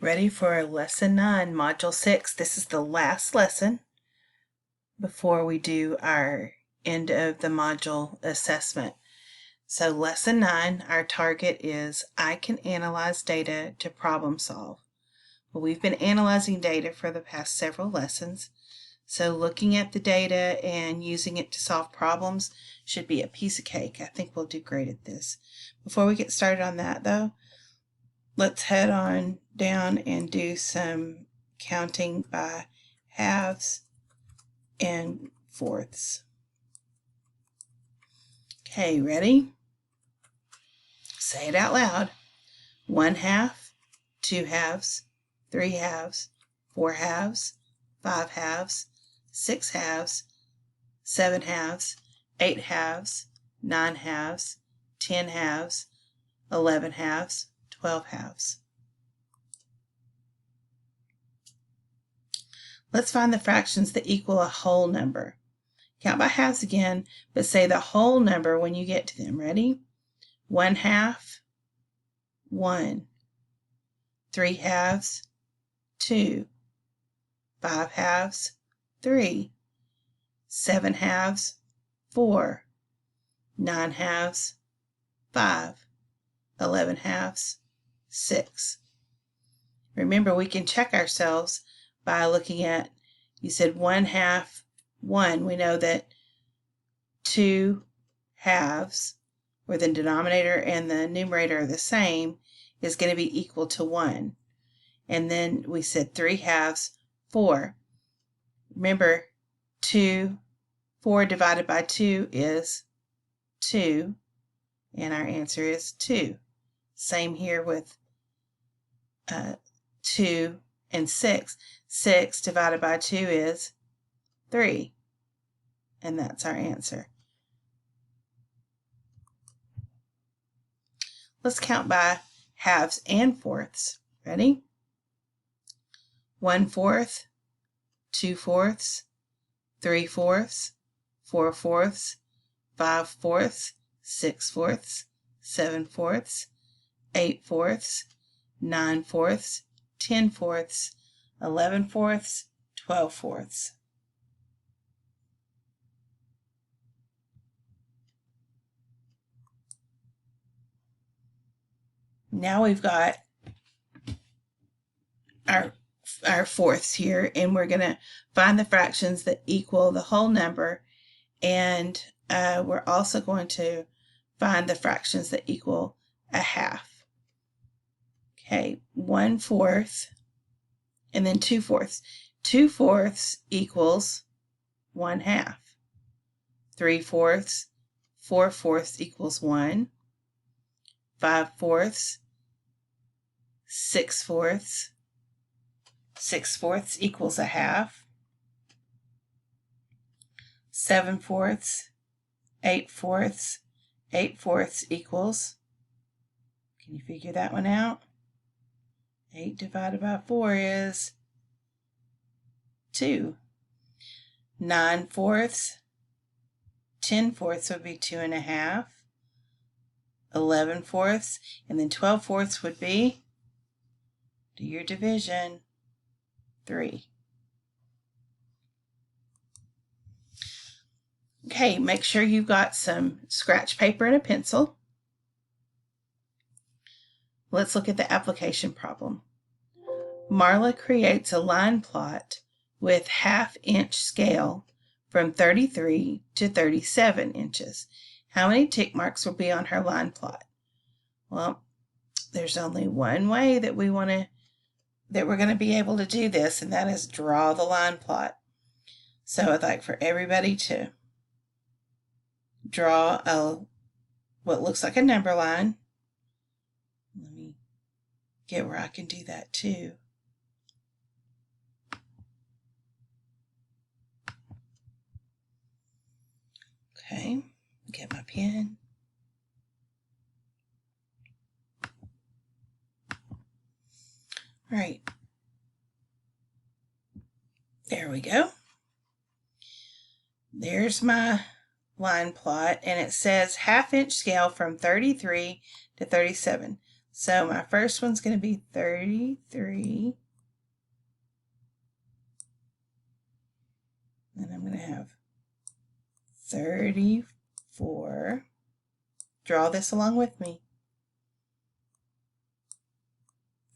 Ready for Lesson 9, Module 6. This is the last lesson before we do our end of the module assessment. So Lesson 9, our target is I can analyze data to problem solve. Well, we've been analyzing data for the past several lessons. So looking at the data and using it to solve problems should be a piece of cake. I think we'll do great at this. Before we get started on that though, let's head on down and do some counting by halves and fourths. Okay, ready? Say it out loud. 1 half, 2 halves, 3 halves, 4 halves, 5 halves, 6 halves, 7 halves, 8 halves, 9 halves, 10 halves, 11 halves, 12 halves. Let's find the fractions that equal a whole number. Count by halves again, but say the whole number when you get to them. Ready? 1 half, 1. 3 halves, 2. 5 halves, 3. 7 halves, 4. 9 halves, 5. 11 halves, 6. Remember, we can check ourselves by looking at, you said 1 half, 1. We know that 2 halves, where the denominator and the numerator are the same, is going to be equal to 1. And then we said 3 halves, 4. Remember, 4 divided by 2 is 2, and our answer is 2. Same here with 2 and 6. 6 divided by 2 is 3, and that's our answer. Let's count by halves and fourths. Ready? 1/4, 2/4, 3/4, 4/4, 5/4, 6/4, 7/4, 8/4, 9/4, 10/4, 11/4, 12/4. Now we've got our fourths here, and we're going to find the fractions that equal the whole number, and we're also going to find the fractions that equal a half. Okay, 1/4 and then 2/4. 2/4 equals 1 half. 3/4, 4/4 equals 1. 5/4, 6/4, 6/4 equals a half. 7/4, 8/4, 8/4 equals, can you figure that one out? 8 divided by 4 is 2. 9/4, 10/4 would be 2 1/2. 11/4, and then 12/4 would be, do your division, 3. Okay, make sure you've got some scratch paper and a pencil. Let's look at the application problem. Marla creates a line plot with 1/2 inch scale from 33 to 37 inches. How many tick marks will be on her line plot? Well, there's only one way that we're going to be able to do this, and that is draw the line plot. So I'd like for everybody to draw what looks like a number line. Let me get where I can do that too. Okay, get my pen. All right, there we go. There's my line plot, and it says 1/2 inch scale from 33 to 37. So my first one's going to be 33. And I'm going to have 34. Draw this along with me.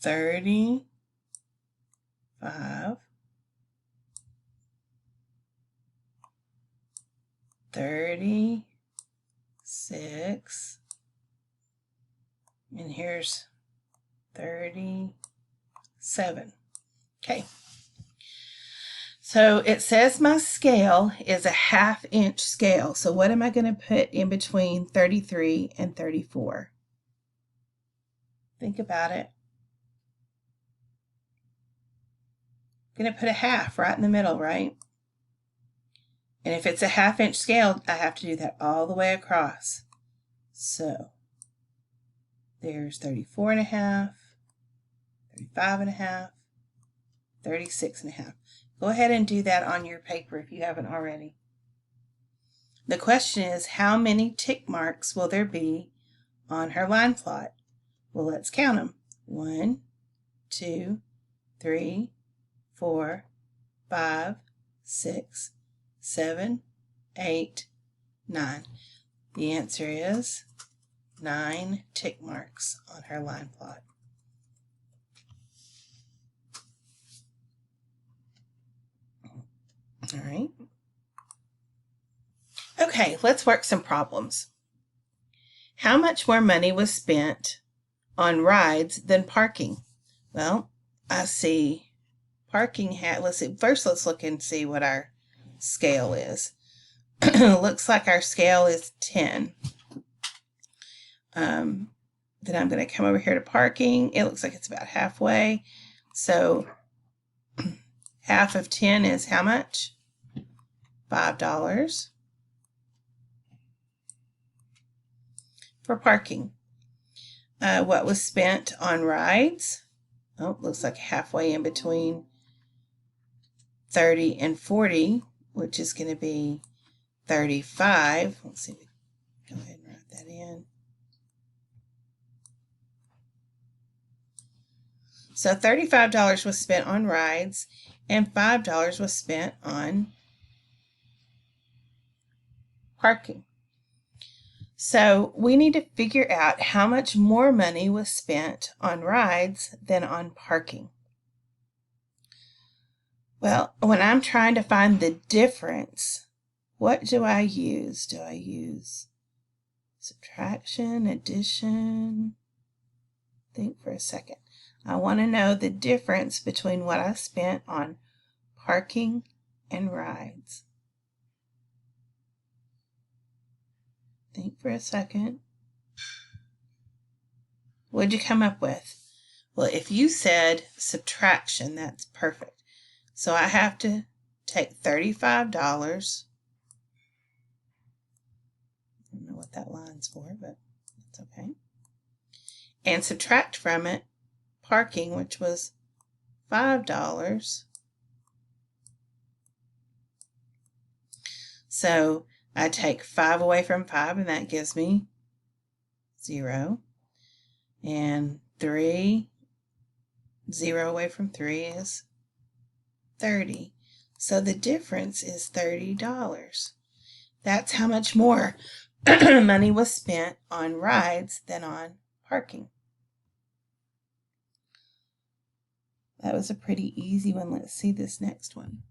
35. 36. And here's 37. Okay. So it says my scale is a 1/2 inch scale. So what am I going to put in between 33 and 34? Think about it. I'm going to put a 1/2 right in the middle, right? And if it's a 1/2 inch scale, I have to do that all the way across. So there's 34.5, 35.5, 36.5. Go ahead and do that on your paper if you haven't already. The question is, how many tick marks will there be on her line plot? Well, let's count them. 1, 2, 3, 4, 5, 6, 7, 8, 9. The answer is 9 tick marks on her line plot. All right. Okay, let's work some problems. How much more money was spent on rides than parking? Well, I see parking let's see. First, let's look and see what our scale is. Looks like our scale is 10. Then I'm going to come over here to parking. It looks like it's about halfway. So half of 10 is how much? $5 for parking. What was spent on rides? Oh, looks like halfway in between 30 and 40, which is going to be 35. Let's see. Go ahead and write that in. So $35 was spent on rides and $5 was spent on parking. So we need to figure out how much more money was spent on rides than on parking. Well, when I'm trying to find the difference, what do I use? Do I use subtraction, addition? Think for a second. I want to know the difference between what I spent on parking and rides. Think for a second. What'd you come up with? Well, if you said subtraction, that's perfect. So I have to take $35. I don't know what that line's for, but that's okay. And subtract from it parking, which was $5. So I take 5 away from 5, and that gives me 0. And 0 away from 3 is 30. So the difference is $30. That's how much more money was spent on rides than on parking. That was a pretty easy one. Let's see this next one.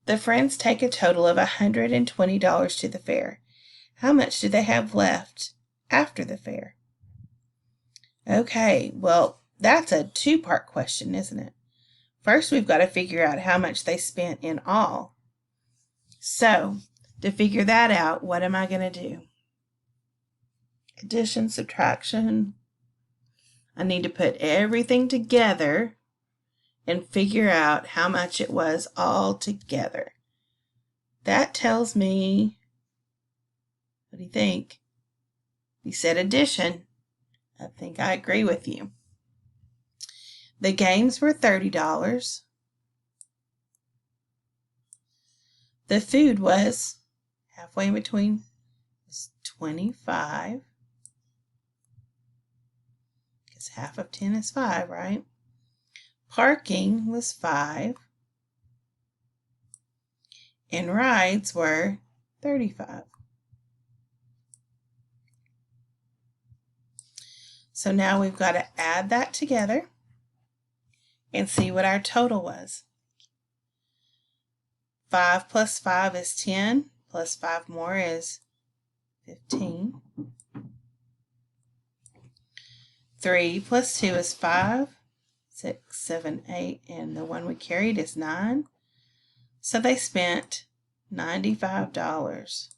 The friends take a total of $120 to the fair. How much do they have left after the fair? Okay, well, that's a two-part question, isn't it? First, we've got to figure out how much they spent in all. So, to figure that out, what am I going to do? Addition, subtraction. I need to put everything together and figure out how much it was all together. That tells me, what do you think? You said addition. I think I agree with you. The games were $30. The food was halfway in between, was $25. because half of 10 is 5, right? Parking was 5. And rides were 35. So now we've got to add that together and see what our total was. 5 plus 5 is 10, plus 5 more is 15. 3 plus 2 is 5, 6, 7, 8, and the one we carried is 9. So they spent $95.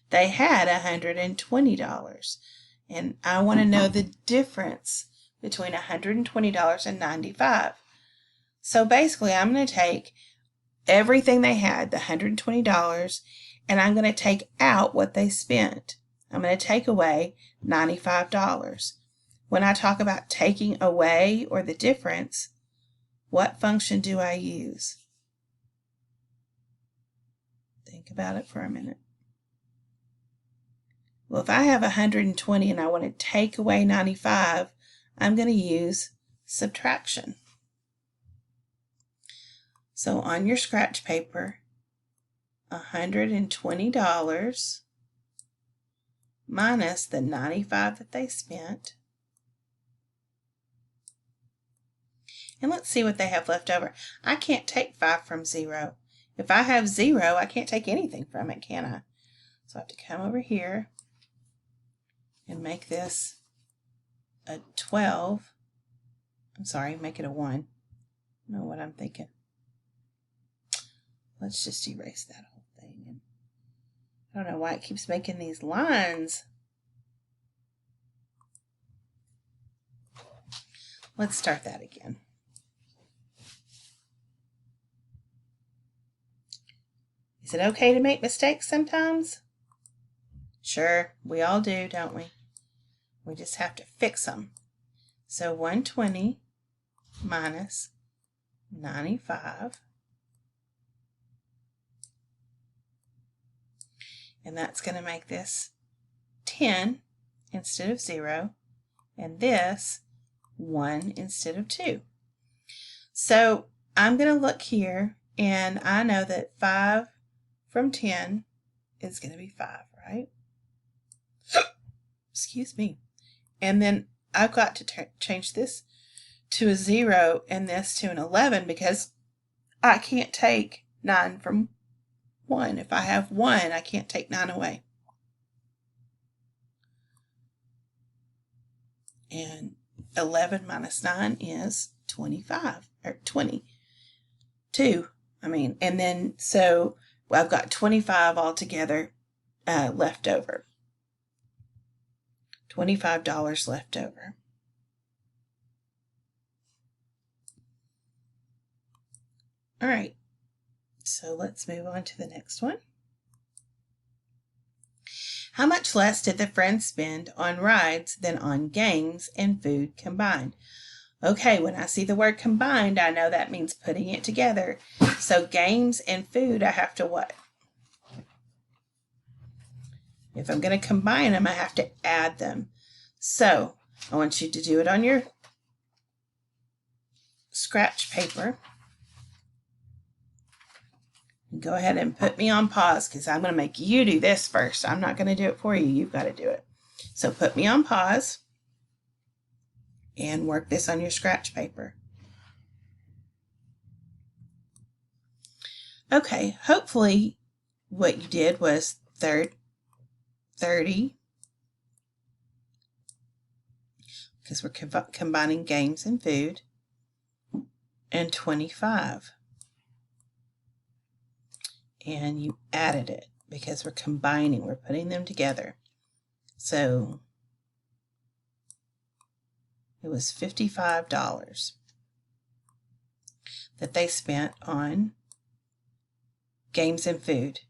They had $120. And I want to know the difference between $120 and $95. So basically, I'm going to take everything they had, the $120, and I'm going to take out what they spent. I'm going to take away $95. When I talk about taking away or the difference, what function do I use? Think about it for a minute. Well, if I have 120 and I want to take away 95, I'm going to use subtraction. So on your scratch paper, $120 minus the 95 that they spent. And let's see what they have left over. I can't take 5 from 0. If I have 0, I can't take anything from it, can I? So I have to come over here and make this a 12. I'm sorry, make it a 1. I don't know what I'm thinking. Let's just erase that whole thing. I don't know why it keeps making these lines. Let's start that again. Is it okay to make mistakes sometimes? Sure, we all do, don't we? We just have to fix them. So 120 minus 95. And that's going to make this 10 instead of 0. And this 1 instead of 2. So I'm going to look here, and I know that 5 from 10 is going to be 5, right? Excuse me. And then I've got to change this to a 0 and this to an 11 because I can't take 9 from 1. If I have 1, I can't take 9 away. And 11 minus 9 is 25, or 22. And then so I've got 25 altogether left over. $25 left over. All right, so let's move on to the next one. How much less did the friends spend on rides than on games and food combined? Okay, when I see the word combined, I know that means putting it together. So games and food, I have to what? If I'm going to combine them, I have to add them. So I want you to do it on your scratch paper. Go ahead and put me on pause because I'm going to make you do this first. I'm not going to do it for you. You've got to do it. So put me on pause and work this on your scratch paper. Okay, hopefully what you did was 30, because we're combining games and food, and 25. And you added it because we're combining, we're putting them together. So it was $55 that they spent on games and food.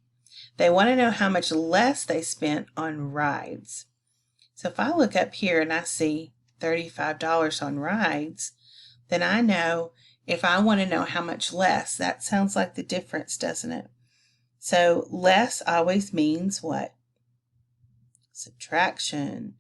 They want to know how much less they spent on rides. So if I look up here and I see $35 on rides, then I know if I want to know how much less, that sounds like the difference, doesn't it? So less always means what? Subtraction.